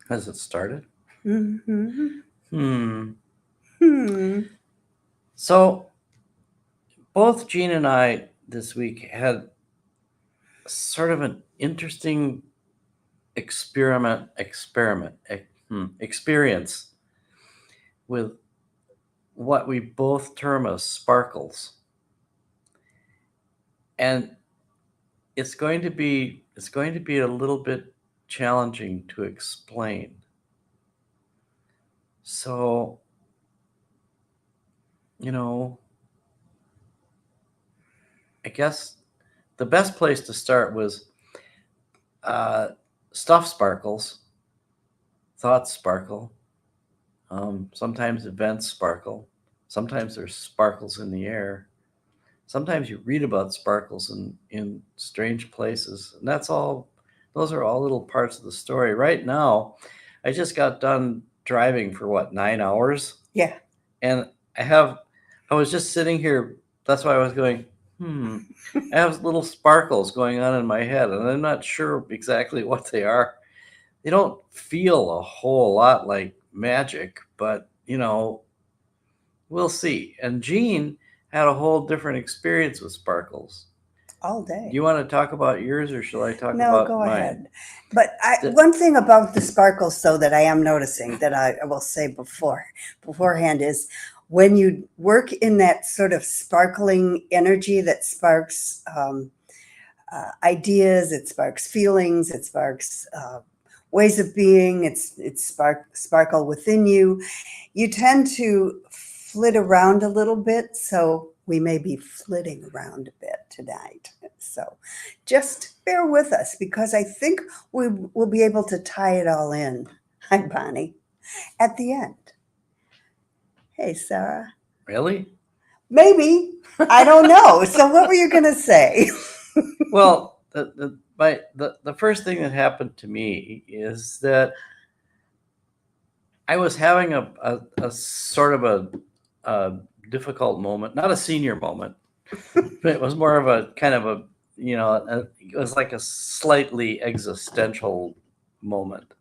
Has it started? Mm-hmm. Hmm. Hmm. So both Gene and I this week had sort of an interesting experience with what we both term as sparkles, and it's going to be a little bit challenging to explain. So you know, I guess the best place to start was uh, stuff sparkles, thoughts sparkle, sometimes events sparkle, sometimes there's sparkles in the air. Sometimes you read about sparkles in strange places, and that's all. Those are all little parts of the story. Right now, I just got done driving for what 9 hours, Yeah. and I have. I was just sitting here. That's why I was going. Hmm. I have little sparkles going on in my head, and I'm not sure exactly what they are. They don't feel a whole lot like magic, but we'll see. And Gene had a whole different experience with sparkles. All Do day. you want to talk about yours or shall I talk No, about go mine? ahead. But The- one thing about the sparkles, though, that I am noticing that I will say beforehand is when you work in that sort of sparkling energy that sparks ideas, it sparks feelings, it sparks ways of being, it's sparkle within you. You tend to flit around a little bit, so we may be flitting around a bit tonight. So just bear with us because I think we will be able to tie it all in. Hi, Bonnie. At the end. Hey, Sarah. really? Maybe. I don't know. So, what were you going to say? Well, the first thing that happened to me is that I was having a sort of a difficult moment, not a senior moment, but it was more of a kind of it was like a slightly existential moment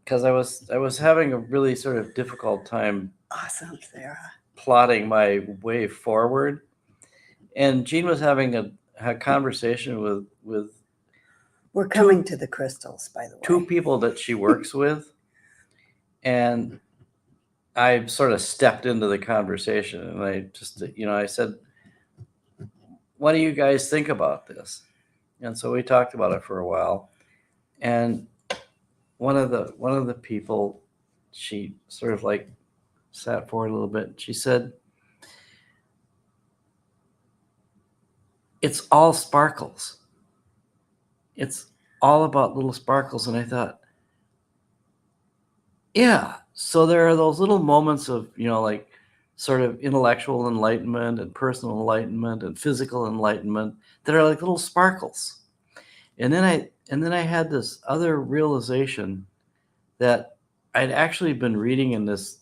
because I was having a really sort of difficult time Awesome, Sarah. plotting my way forward. And Jean was having a conversation with We're two coming to the crystals, by the two way. people that she works with, and I sort of stepped into the conversation, and I just I said, "What do you guys think about this?" And so we talked about it for a while, and one of the people, she sort of like sat forward a little bit. She said, "It's all sparkles. It's all about little sparkles." And I thought, yeah. So there are those little moments of, like sort of intellectual enlightenment and personal enlightenment and physical enlightenment that are like little sparkles. And then I had this other realization that I'd actually been reading in this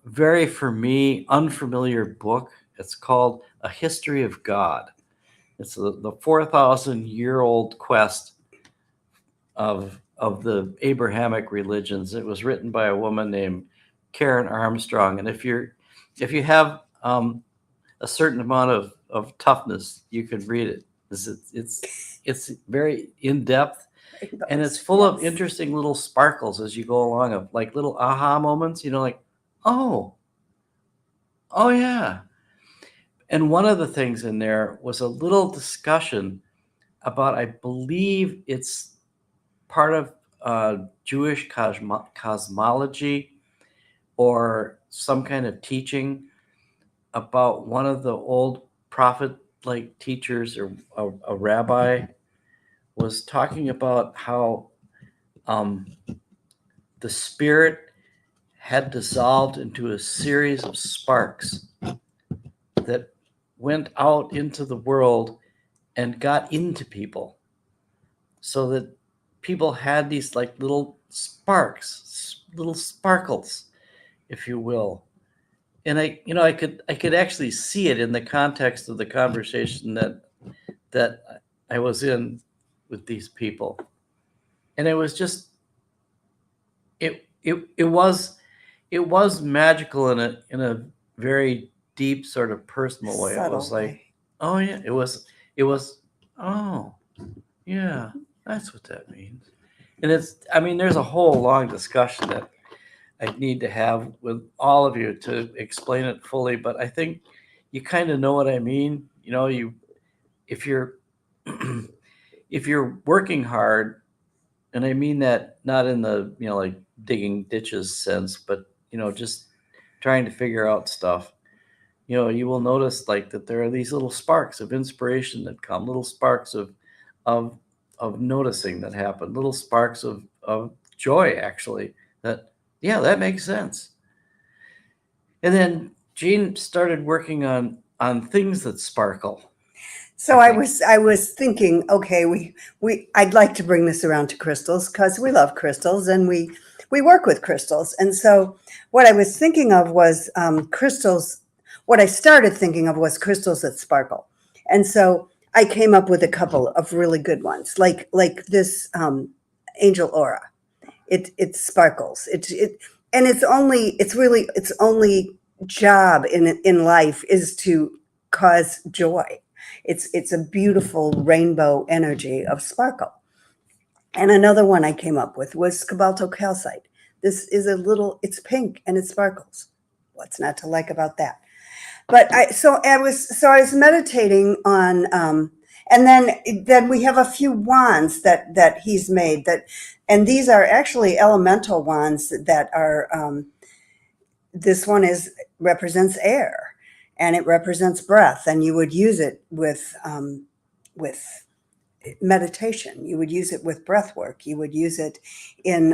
very, for me, unfamiliar book. It's called A History of God. It's the 4,000-year-old quest of the Abrahamic religions. It was written by a woman named Karen Armstrong, and if you have a certain amount of toughness, you could read it. It's very in depth, and it's Rainbows. full of Yes. interesting little sparkles as you go along, of like little aha moments. Like, oh, oh yeah. And one of the things in there was a little discussion about, I believe it's part of Jewish cosmology or some kind of teaching about one of the old prophet like teachers, or a rabbi was talking about how um, the spirit had dissolved into a series of sparks that went out into the world and got into people, so that people had these like little sparks, little sparkles, if you will. And I could actually see it in the context of the conversation that I was in with these people. and it was just it was magical in a very deep sort of personal way. It was Subtle like, way. oh yeah, it was oh yeah, that's what that means. And I mean, there's a whole long discussion that I need to have with all of you to explain it fully, but I think you kind of know what I mean. You know, if you're if you're working hard, and I mean that not in the, like digging ditches sense, but just trying to figure out stuff. You will notice like that there are these little sparks of inspiration that come, little sparks of of noticing that happen, little sparks of joy actually, that yeah, that makes sense. And then Jean started working on things that sparkle, So I think. I was thinking, okay, we I'd like to bring this around to crystals because we love crystals and we work with crystals. And so what I was thinking of was crystals. What I started thinking of was crystals that sparkle. And so I came up with a couple of really good ones, like this angel aura. It sparkles. It and its only job in life is to cause joy. It's a beautiful rainbow energy of sparkle. And another one I came up with was Cobalto calcite. This is it's pink and it sparkles. What's not to like about that? But I was meditating on, and then we have a few wands that he's made and these are actually elemental wands that are, this one represents air and it represents breath, and you would use it with meditation. You would use it with breath work. You would use it in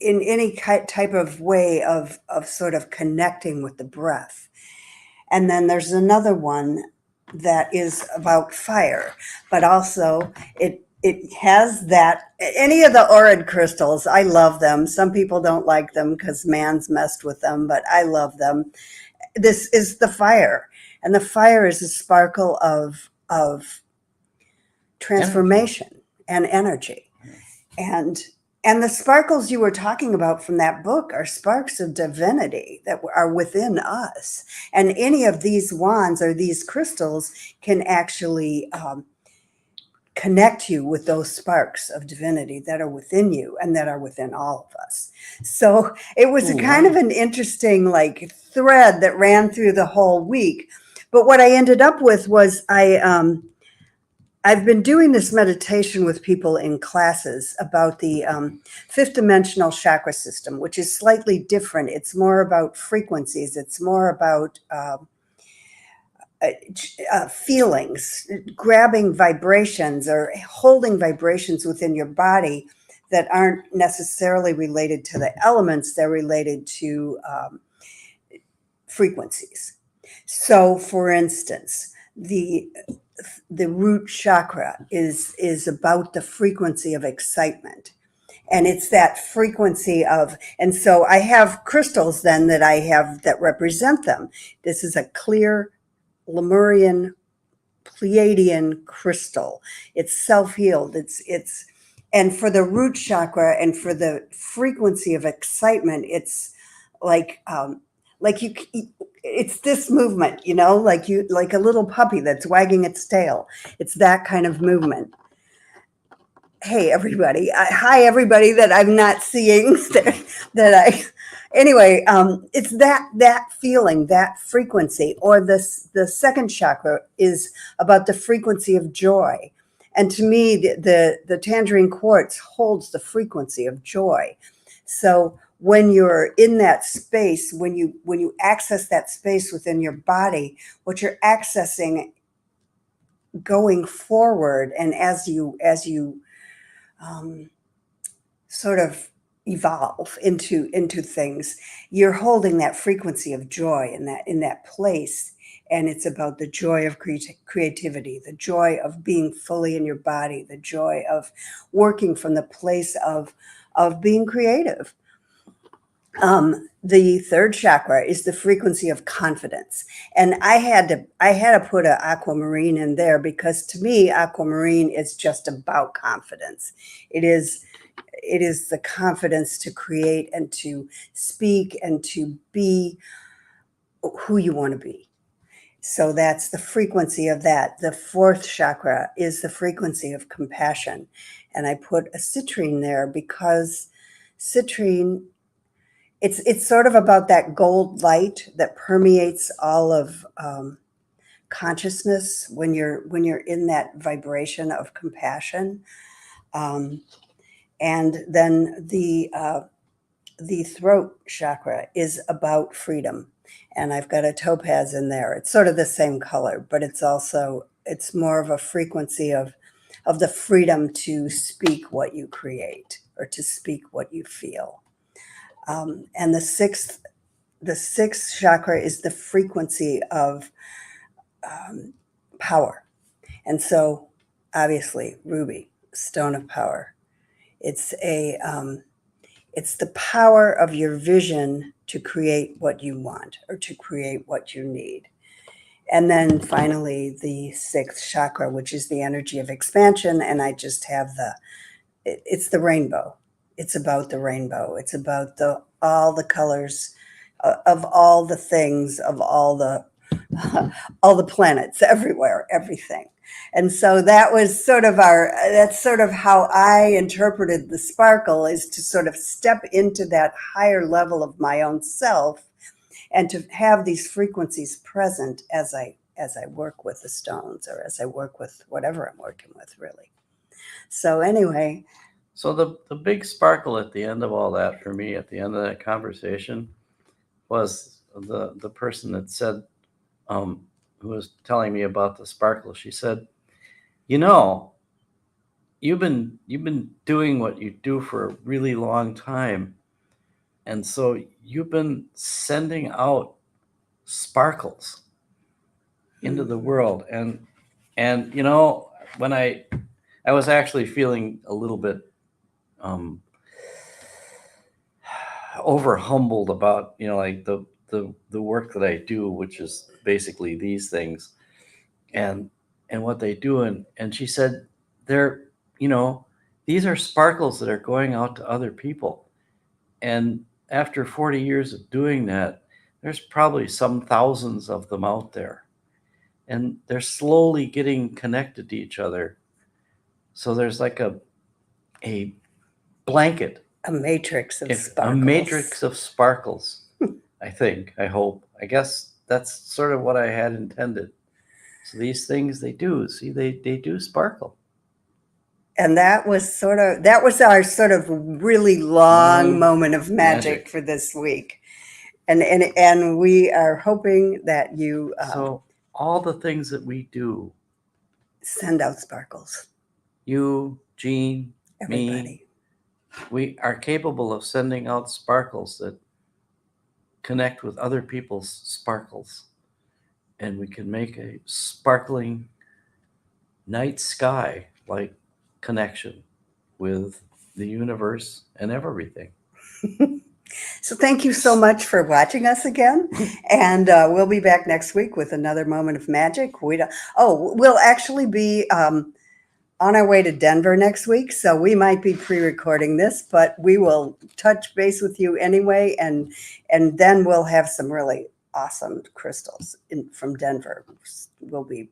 any type of way of sort of connecting with the breath. And then there's another one that is about fire, but also it has that, any of the Orid crystals, I love them. Some people don't like them because man's messed with them, but I love them. This is the fire, and the fire is a sparkle of transformation and energy. And the sparkles you were talking about from that book are sparks of divinity that are within us. And any of these wands or these crystals can actually connect you with those sparks of divinity that are within you and that are within all of us. So it was Ooh, a kind of an interesting like thread that ran through the whole week. But what I ended up with was I've been doing this meditation with people in classes about the fifth dimensional chakra system, which is slightly different. It's more about frequencies. It's more about feelings, grabbing vibrations or holding vibrations within your body that aren't necessarily related to the elements. They're related to frequencies. So, for instance, the root chakra is about the frequency of excitement, and it's that frequency of, and so I have crystals then that I have that represent them. This is a clear Lemurian Pleiadian crystal. It's self-healed. And for the root chakra and for the frequency of excitement, it's like you, it's this movement, like a little puppy that's wagging its tail. It's that kind of movement. Hey everybody, hi everybody that I'm not seeing anyway, it's that feeling, that frequency. Or the second chakra is about the frequency of joy. And to me, the tangerine quartz holds the frequency of joy. So when you're in that space, when you access that space within your body, what you're accessing going forward, and as you sort of evolve into things, you're holding that frequency of joy in that place. And it's about the joy of creativity, the joy of being fully in your body, the joy of working from the place of being creative. The third chakra is the frequency of confidence. And I had to put an aquamarine in there because to me, aquamarine is just about confidence. It is the confidence to create and to speak and to be who you want to be. So that's the frequency of that. The fourth chakra is the frequency of compassion. And I put a citrine there because citrine, it's sort of about that gold light that permeates all of consciousness when you're in that vibration of compassion. And then the throat chakra is about freedom. And I've got a topaz in there. It's sort of the same color, but it's more of a frequency of the freedom to speak what you create or to speak what you feel. And the sixth chakra is the frequency of power. And so obviously ruby, stone of power. It's the power of your vision to create what you want or to create what you need. And then finally, the sixth chakra, which is the energy of expansion. And I just have it's the rainbow. It's about the rainbow. It's about all the colors of all the things, of all the planets everywhere, everything. And so that's sort of how I interpreted the sparkle, is to sort of step into that higher level of my own self and to have these frequencies present as I work with the stones or as I work with whatever I'm working with, really. So anyway. So the big sparkle at the end of all that for me, at the end of that conversation, was the person that said, who was telling me about the sparkle. She said, you've been doing what you do for a really long time. And so you've been sending out sparkles into the world. And when I was actually feeling a little bit over humbled about, like the work that I do, which is basically these things and what they do. And she said, these are sparkles that are going out to other people. And after 40 years of doing that, there's probably some thousands of them out there. And they're slowly getting connected to each other. So there's like a blanket. A matrix of sparkles. A matrix of sparkles, I hope. I guess that's sort of what I had intended. So these things, they do sparkle. And that was our sort of really long moment of magic for this week. And we are hoping that you... so all the things that we do... Send out sparkles. You, Jean, everybody. Me, we are capable of sending out sparkles that connect with other people's sparkles. And we can make a sparkling night sky like connection with the universe and everything. So thank you so much for watching us again. And we'll be back next week with another moment of magic. We'll actually be on our way to Denver next week. So we might be pre-recording this, but we will touch base with you anyway. And then we'll have some really awesome crystals from Denver. We'll be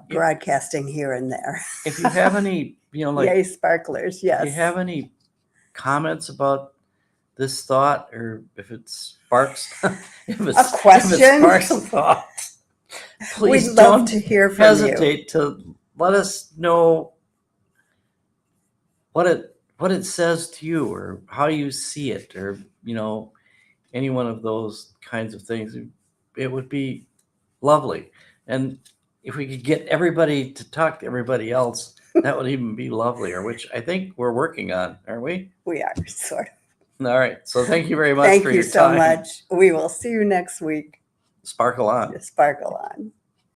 broadcasting here and there. If you have any, yay, sparklers, yes. If you have any comments about this thought, or if it sparks a question, if it sparks a thought, please we'd love to hear from hesitate to let us know what it says to you, or how you see it, or any one of those kinds of things. It would be lovely. And if we could get everybody to talk to everybody else, that would even be lovelier, which I think we're working on, aren't we? We are, sort of. All right. So thank you very much for your time. Thank you so much. We will see you next week. Sparkle on. Sparkle on.